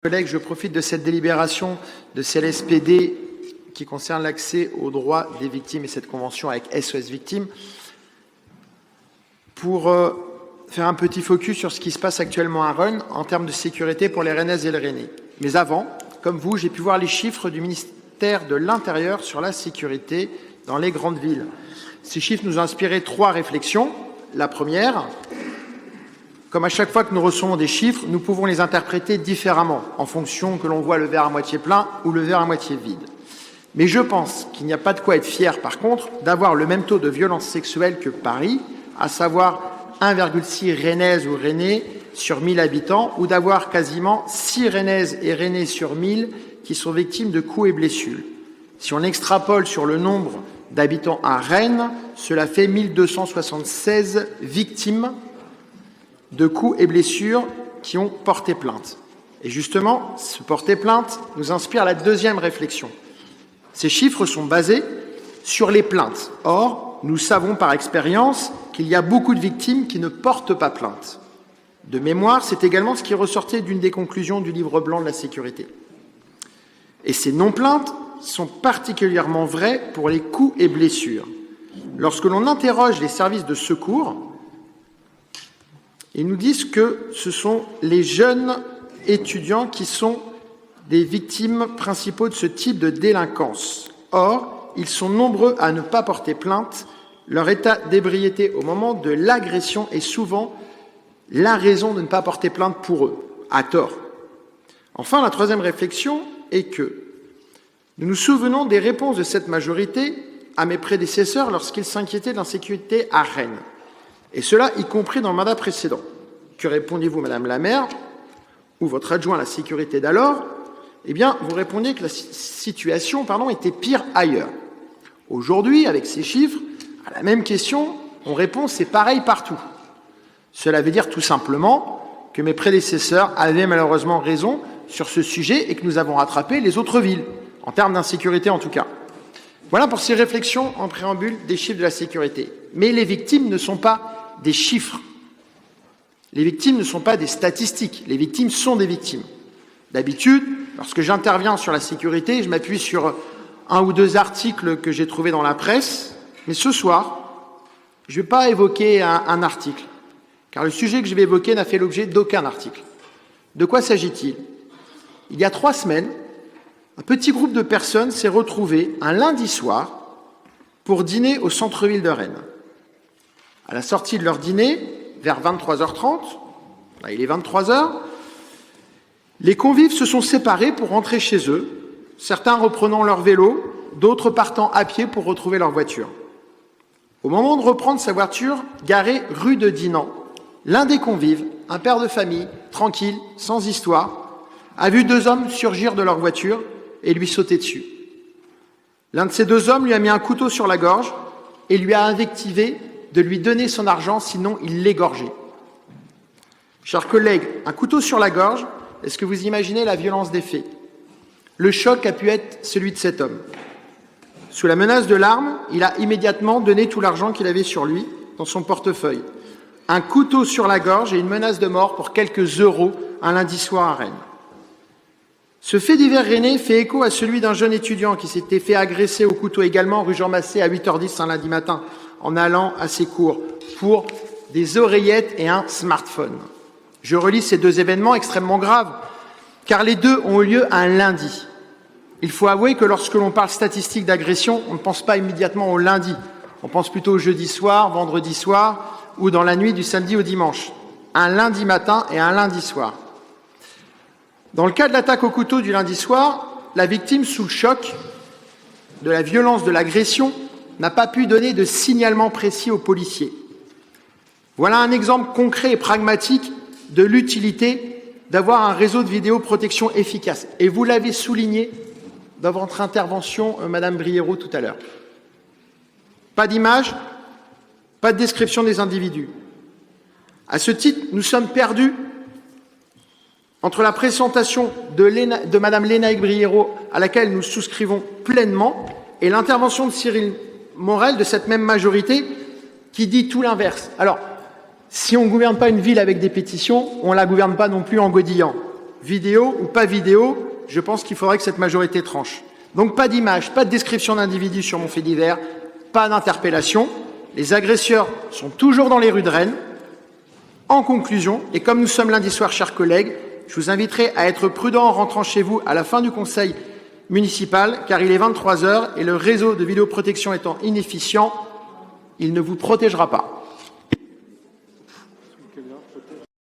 Collègues, je profite de cette délibération de CLSPD qui concerne l'accès aux droits des victimes et cette convention avec SOS Victimes pour faire un petit focus sur ce qui se passe actuellement à Rennes en termes de sécurité pour les Rennaises et les Rennais. Mais avant, comme vous, j'ai pu voir les chiffres du ministère de l'Intérieur sur la sécurité dans les grandes villes. Ces chiffres nous ont inspiré 3 réflexions. La première, comme à chaque fois que nous recevons des chiffres, nous pouvons les interpréter différemment en fonction que l'on voit le verre à moitié plein ou le verre à moitié vide. Mais je pense qu'il n'y a pas de quoi être fier, par contre, d'avoir le même taux de violence sexuelle que Paris, à savoir 1,6 Rennaises ou Rennais sur 1000 habitants, ou d'avoir quasiment 6 Rennaises et Rennais sur 1000 qui sont victimes de coups et blessures. Si on extrapole sur le nombre d'habitants à Rennes, cela fait 1276 victimes de coups et blessures qui ont porté plainte. Et justement, ce porter plainte nous inspire la deuxième réflexion. Ces chiffres sont basés sur les plaintes. Or, nous savons par expérience qu'il y a beaucoup de victimes qui ne portent pas plainte. De mémoire, c'est également ce qui ressortait d'une des conclusions du livre blanc de la sécurité. Et ces non-plaintes sont particulièrement vraies pour les coups et blessures. Lorsque l'on interroge les services de secours, ils nous disent que ce sont les jeunes étudiants qui sont des victimes principaux de ce type de délinquance. Or, ils sont nombreux à ne pas porter plainte. Leur état d'ébriété au moment de l'agression est souvent la raison de ne pas porter plainte pour eux, à tort. Enfin, la troisième réflexion est que nous nous souvenons des réponses de cette majorité à mes prédécesseurs lorsqu'ils s'inquiétaient de l'insécurité à Rennes. Et cela, y compris dans le mandat précédent. Que répondiez-vous, Madame la maire, ou votre adjoint à la sécurité d'alors? Eh bien, vous répondiez que la situation était pire ailleurs. Aujourd'hui, avec ces chiffres, à la même question, on répond c'est pareil partout. Cela veut dire tout simplement que mes prédécesseurs avaient malheureusement raison sur ce sujet et que nous avons rattrapé les autres villes, en termes d'insécurité en tout cas. Voilà pour ces réflexions en préambule des chiffres de la sécurité. Mais les victimes ne sont pas des chiffres. Les victimes ne sont pas des statistiques. Les victimes sont des victimes. D'habitude, lorsque j'interviens sur la sécurité, je m'appuie sur 1 ou 2 articles que j'ai trouvés dans la presse. Mais ce soir, je ne vais pas évoquer un article, car le sujet que je vais évoquer n'a fait l'objet d'aucun article. De quoi s'agit-il? Il y a 3 semaines, un petit groupe de personnes s'est retrouvé un lundi soir pour dîner au centre-ville de Rennes. À la sortie de leur dîner, vers 23h30, là il est 23h, les convives se sont séparés pour rentrer chez eux, certains reprenant leur vélo, d'autres partant à pied pour retrouver leur voiture. Au moment de reprendre sa voiture, garée rue de Dinan, l'un des convives, un père de famille, tranquille, sans histoire, a vu 2 hommes surgir de leur voiture et lui sauter dessus. L'un de ces 2 hommes lui a mis un couteau sur la gorge et lui a invectivé de lui donner son argent, sinon il l'égorgeait. Chers collègues, un couteau sur la gorge, est-ce que vous imaginez la violence des faits? Le choc a pu être celui de cet homme. Sous la menace de l'arme, il a immédiatement donné tout l'argent qu'il avait sur lui, dans son portefeuille. Un couteau sur la gorge et une menace de mort pour quelques euros un lundi soir à Rennes. Ce fait divers rennais fait écho à celui d'un jeune étudiant qui s'était fait agresser au couteau également rue Jean Massé à 8h10 un lundi matin en allant à ses cours pour des oreillettes et un smartphone. Je relis ces 2 événements extrêmement graves car les 2 ont eu lieu un lundi. Il faut avouer que lorsque l'on parle statistique d'agression, on ne pense pas immédiatement au lundi. On pense plutôt au jeudi soir, vendredi soir ou dans la nuit du samedi au dimanche. Un lundi matin et un lundi soir. Dans le cas de l'attaque au couteau du lundi soir, la victime, sous le choc de la violence de l'agression, n'a pas pu donner de signalement précis aux policiers. Voilà un exemple concret et pragmatique de l'utilité d'avoir un réseau de vidéoprotection efficace. Et vous l'avez souligné dans votre intervention, Madame Briero, tout à l'heure. Pas d'image, pas de description des individus. À ce titre, nous sommes perdus entre la présentation de Madame Lénaïque Briero, à laquelle nous souscrivons pleinement, et l'intervention de Cyril Morel, de cette même majorité, qui dit tout l'inverse. Alors, si on ne gouverne pas une ville avec des pétitions, on ne la gouverne pas non plus en godillant. vidéo ou pas vidéo, je pense qu'il faudrait que cette majorité tranche. Donc pas d'image, pas de description d'individus sur mon fait divers, pas d'interpellation. Les agresseurs sont toujours dans les rues de Rennes. En conclusion, et comme nous sommes lundi soir, chers collègues, je vous inviterai à être prudent en rentrant chez vous à la fin du conseil municipal, car il est 23 h et le réseau de vidéoprotection étant inefficient, il ne vous protégera pas.